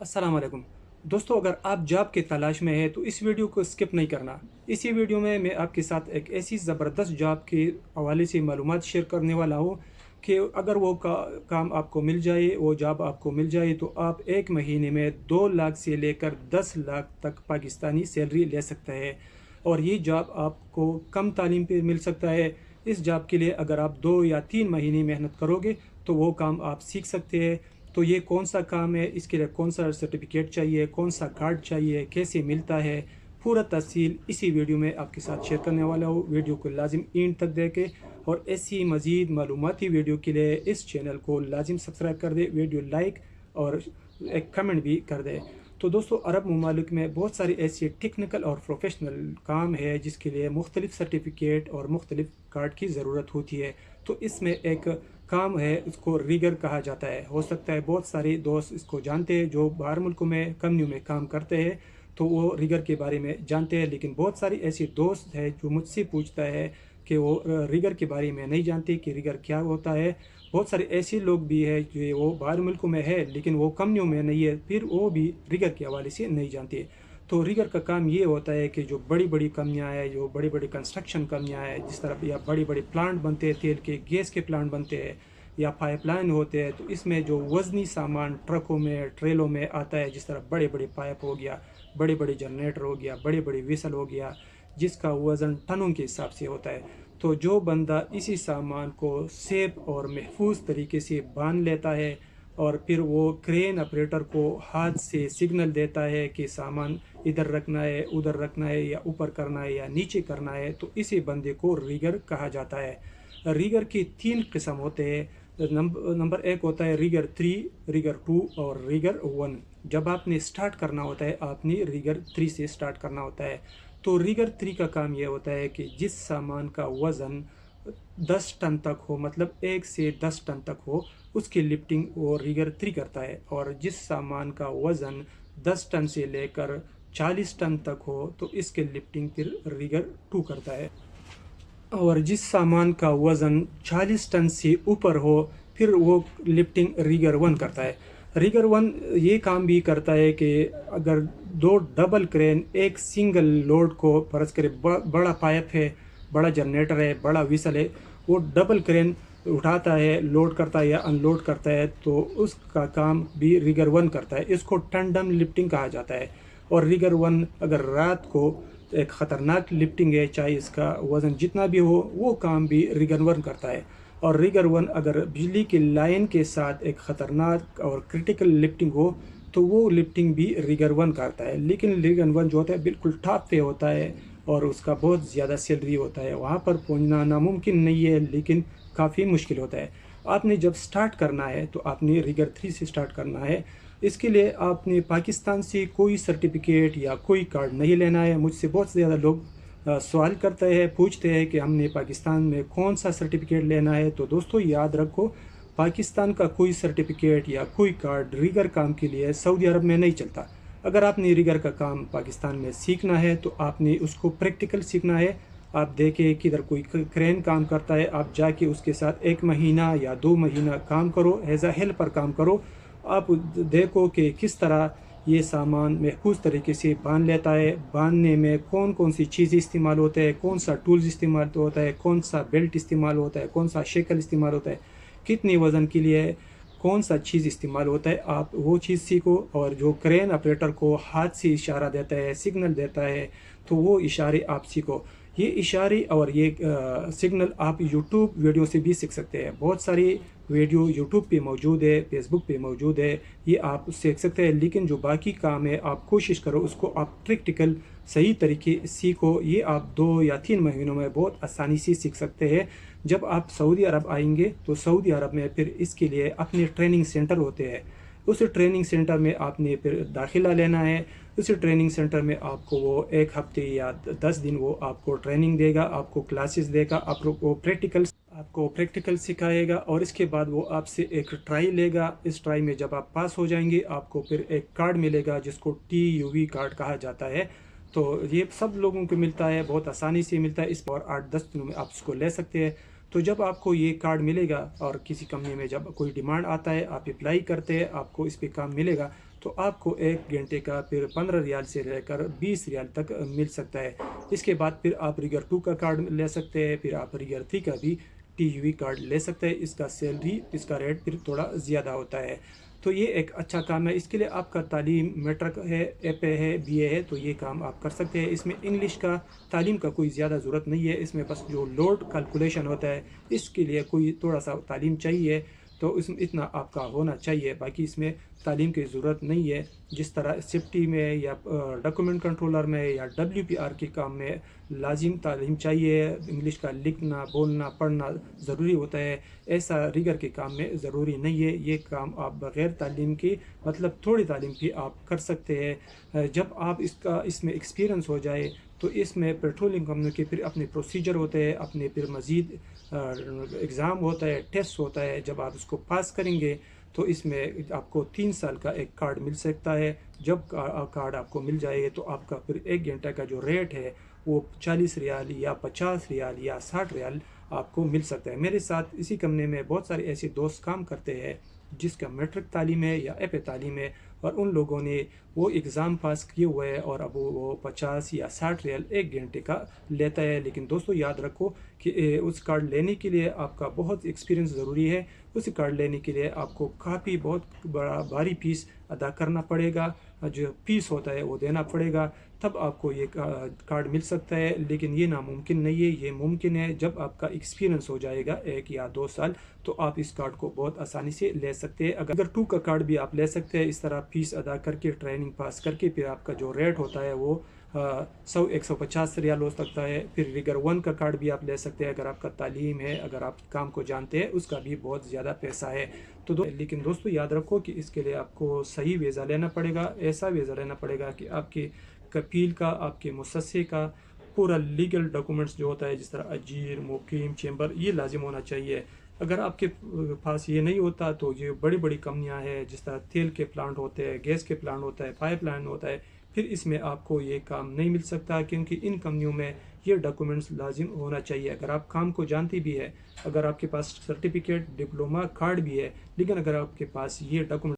अस्सलाम वालेकुम दोस्तों, अगर आप जॉब की तलाश में हैं तो इस वीडियो को स्किप नहीं करना। इसी वीडियो में मैं आपके साथ एक ऐसी ज़बरदस्त जॉब के हवाले से मालूमात शेयर करने वाला हूँ कि अगर वो काम आपको मिल जाए, वो जॉब आपको मिल जाए तो आप एक महीने में 2 लाख से लेकर 10 लाख तक पाकिस्तानी सैलरी ले सकते हैं। और ये जॉब आपको कम तालीम पे मिल सकता है। इस जॉब के लिए अगर आप 2 या 3 महीने मेहनत करोगे तो वो काम आप सीख सकते हैं। तो ये कौन सा काम है, इसके लिए कौन सा सर्टिफिकेट चाहिए, कौन सा कार्ड चाहिए, कैसे मिलता है, पूरा तफसील इसी वीडियो में आपके साथ शेयर करने वाला हूँ। वीडियो को लाजिम एंड तक देखें और ऐसी मज़ीद मालूमाती वीडियो के लिए इस चैनल को लाजिम सब्सक्राइब कर दे, वीडियो लाइक और एक कमेंट भी कर दे। तो दोस्तों, अरब ममालिक में बहुत सारी ऐसी टेक्निकल और प्रोफेशनल काम है जिसके लिए मुख्तलिफ सर्टिफिकेट और मुख्तलिफ कार्ड की ज़रूरत होती है। तो इसमें एक काम है, उसको रिगर कहा जाता है। हो सकता है बहुत सारे दोस्त इसको जानते हैं जो बाहर मुल्कों में कंपनियों में काम करते हैं, तो वो रिगर के बारे में जानते हैं। लेकिन बहुत सारी ऐसी दोस्त है जो मुझसे पूछता है कि वो रिगर के बारे में नहीं जानते कि रिगर क्या होता है। बहुत सारे ऐसे लोग भी हैं जो वो बाहर मुल्कों में है लेकिन वो कंपनियों में नहीं है, फिर वो भी रिगर के हवाले से नहीं जानते। तो रिगर का काम ये होता है कि जो बड़ी बड़ी कंपनियाँ हैं, जो बड़ी बड़ी कंस्ट्रक्शन कंपनियाँ हैं, जिस तरह या बड़ी बड़ी प्लांट बनते हैं, तेल के गैस के प्लांट बनते हैं या पाइपलाइन होते हैं, तो इसमें जो वज़नी सामान ट्रकों में ट्रेलों में आता है, जिस तरह बड़े बड़े पाइप हो गया, बड़े बड़े जनरेटर हो गया, बड़े बड़े विसल हो गया, जिसका वज़न टनों के हिसाब से होता है। तो जो बंदा इसी सामान को सेफ और महफूज तरीके से बांध लेता है और फिर वो क्रेन ऑपरेटर को हाथ से सिग्नल देता है कि सामान इधर रखना है, उधर रखना है, या ऊपर करना है या नीचे करना है, तो इसी बंदे को रिगर कहा जाता है। रिगर की 3 किस्म होते हैं। नंबर 1 होता है रिगर 3, रिगर 2 और रिगर 1। जब आपने स्टार्ट करना होता है, आपने रिगर 3 से स्टार्ट करना होता है। तो रिगर 3 का काम यह होता है कि जिस सामान का वज़न 10 टन तक हो, मतलब 1 से 10 टन तक हो, उसकी लिफ्टिंग वो रिगर 3 करता है। और जिस सामान का वज़न 10 टन से लेकर 40 टन तक हो तो इसके लिफ्टिंग फिर रिगर 2 करता है। और जिस सामान का वज़न 40 टन से ऊपर हो फिर वो लिफ्टिंग रिगर 1 करता है। रिगर 1 ये काम भी करता है कि अगर 2 डबल क्रेन एक सिंगल लोड को फर्ज करे, बड़ा पाइप है, बड़ा जनरेटर है, बड़ा विसल है, वो डबल क्रेन उठाता है, लोड करता है या अनलोड करता है, तो उसका काम भी रिगर 1 करता है। इसको टंडम लिफ्टिंग कहा जाता है। और रिगर 1 अगर रात को एक ख़तरनाक लिफ्टिंग है, चाहे इसका वज़न जितना भी हो, वो काम भी रिगर 1 करता है। और रिगर 1 अगर बिजली की लाइन के साथ एक ख़तरनाक और क्रिटिकल लिफ्टिंग हो तो वो लिफ्टिंग भी रिगर 1 करता है। लेकिन रिगर 1 जो होता है बिल्कुल टॉप पे होता है और उसका बहुत ज़्यादा सैलरी होता है, वहाँ पर पहुँचना नामुमकिन नहीं है लेकिन काफ़ी मुश्किल होता है। आपने जब स्टार्ट करना है तो आपने रिगर 3 से स्टार्ट करना है। इसके लिए आपने पाकिस्तान से कोई सर्टिफिकेट या कोई कार्ड नहीं लेना है। मुझसे बहुत ज़्यादा लोग सवाल करते हैं, पूछते हैं कि हमने पाकिस्तान में कौन सा सर्टिफिकेट लेना है। तो दोस्तों याद रखो, पाकिस्तान का कोई सर्टिफिकेट या कोई कार्ड रिगर काम के लिए सऊदी अरब में नहीं चलता। अगर आपने रिगर का काम पाकिस्तान में सीखना है तो आपने उसको प्रैक्टिकल सीखना है। आप देखें किधर कोई क्रेन काम करता है, आप जाके उसके साथ 1 महीना या 2 महीना काम करो, एज अ हेल्पर काम करो। आप देखो कि किस तरह ये सामान महफूज तरीके से बांध लेता है, बांधने में कौन कौन सी चीज़ें इस्तेमाल होते हैं, कौन सा टूल्स इस्तेमाल होता है, कौन सा बेल्ट इस्तेमाल होता है, कौन सा शेकल इस्तेमाल होता है, कितनी वज़न के लिए कौन सा चीज़ इस्तेमाल होता है, आप वो चीज़ सीखो। और जो क्रेन ऑपरेटर को हाथ से इशारा देता है, सिग्नल देता है, तो वो इशारे आप सीखो। ये इशारे और ये सिग्नल आप यूट्यूब वीडियो से भी सीख सकते हैं। बहुत सारी वीडियो यूट्यूब पे मौजूद है, फेसबुक पे मौजूद है, ये आप सीख सकते हैं। लेकिन जो बाकी काम है आप कोशिश करो उसको आप प्रैक्टिकल सही तरीके सीखो। ये आप 2 या 3 महीनों में बहुत आसानी से सीख सकते हैं। जब आप सऊदी अरब आएंगे तो सऊदी अरब में फिर इसके लिए अपने ट्रेनिंग सेंटर होते हैं। उस ट्रेनिंग सेंटर में आपने फिर दाखिला लेना है। उस ट्रेनिंग सेंटर में आपको वो 1 हफ्ते या 10 दिन वो आपको ट्रेनिंग देगा, आपको क्लासेस देगा, आपको प्रैक्टिकल सिखाएगा। और इसके बाद वो आपसे एक ट्राई लेगा। इस ट्राई में जब आप पास हो जाएंगे आपको फिर एक कार्ड मिलेगा जिसको TUV कार्ड कहा जाता है। तो ये सब लोगों को मिलता है, बहुत आसानी से मिलता है। इस और 8-10 दिनों में आप इसको ले सकते हैं। तो जब आपको ये कार्ड मिलेगा और किसी कंपनी में जब कोई डिमांड आता है, आप अप्लाई करते हैं, आपको इस पे काम मिलेगा, तो आपको 1 घंटे का फिर 15 रियाल से लेकर 20 रियाल तक मिल सकता है। इसके बाद फिर आप रिगर 2 का कार्ड ले सकते हैं, फिर आप रिगर 3 का भी TUV कार्ड ले सकते हैं। इसका सैलरी, इसका रेट फिर थोड़ा ज़्यादा होता है। तो ये एक अच्छा काम है। इसके लिए आपका तालीम मैट्रिक है, FA है, BA है, तो ये काम आप कर सकते हैं। इसमें इंग्लिश का तालीम का कोई ज़्यादा ज़रूरत नहीं है। इसमें बस जो लोड कैलकुलेशन होता है, इसके लिए कोई थोड़ा सा तालीम चाहिए, तो इसमें इतना आपका होना चाहिए। बाकी इसमें तालीम की ज़रूरत नहीं है। जिस तरह सेफ्टी में या डॉक्यूमेंट कंट्रोलर में या WPR के काम में लाजिम तालीम चाहिए, इंग्लिश का लिखना, बोलना, पढ़ना ज़रूरी होता है, ऐसा रिगर के काम में ज़रूरी नहीं है। ये काम आप बग़ैर तालीम के, मतलब थोड़ी तालीम की आप कर सकते हैं। जब आप इसमें एक्सपीरियंस हो जाए, तो इसमें पेट्रोलियम कंपनी के फिर अपने प्रोसीजर होते हैं, अपने फिर मज़ीद एग्ज़ाम होता है, टेस्ट होता है। जब आप उसको पास करेंगे तो इसमें आपको 3 साल का एक कार्ड मिल सकता है। जब कार्ड आपको मिल जाए तो आपका फिर 1 घंटे का जो रेट है वो 40 रियाल या 50 रियाल या 60 रियाल आपको मिल सकता है। मेरे साथ इसी कंपनी में बहुत सारे ऐसे दोस्त काम करते हैं जिसका मैट्रिक तालीम है या FA तालीम है, और उन लोगों ने वो एग्ज़ाम पास किए हुए हैं और अब वो 50 या 60 रियाल 1 घंटे का लेता है। लेकिन दोस्तों याद रखो कि उस कार्ड लेने के लिए आपका बहुत एक्सपीरियंस ज़रूरी है। उस कार्ड लेने के लिए आपको काफ़ी बहुत बड़ा भारी फीस अदा करना पड़ेगा, जो फीस होता है वो देना पड़ेगा, तब आपको ये कार्ड मिल सकता है। लेकिन ये नामुमकिन नहीं है, ये मुमकिन है। जब आपका एक्सपीरियंस हो जाएगा 1 या 2 साल, तो आप इस कार्ड को बहुत आसानी से ले सकते हैं। अगर 2 का कार्ड भी आप ले सकते हैं, इस तरह फीस अदा करके, ट्रेनिंग पास करके, फिर आपका जो रेट होता है वो 100-150 रियाल हो सकता है। फिर रिगर 1 का कार्ड भी आप ले सकते हैं अगर आपका तालीम है, अगर आप काम को जानते हैं, उसका भी बहुत ज़्यादा पैसा है। तो लेकिन दोस्तों याद रखो कि इसके लिए आपको सही वीज़ा लेना पड़ेगा। ऐसा वीज़ा लेना पड़ेगा कि आपके कफील का, आपके मुसस्से का पूरा लीगल डॉक्यूमेंट्स जो होता है, जिस तरह अजीर, मुकीम, चेंबर, ये लाजिम होना चाहिए। अगर आपके पास ये नहीं होता तो ये बड़ी बड़ी कंपनियां हैं, जिस तरह तेल के प्लांट होते हैं, गैस के प्लांट होता है, पाइप लाइन होता है, फिर इसमें आपको ये काम नहीं मिल सकता, क्योंकि इन कंपनियों में ये डॉक्यूमेंट्स लाजिम होना चाहिए। अगर आप काम को जानती भी है, अगर आपके पास सर्टिफिकेट, डिप्लोमा, कार्ड भी है, लेकिन अगर आपके पास ये डॉक्यूमेंट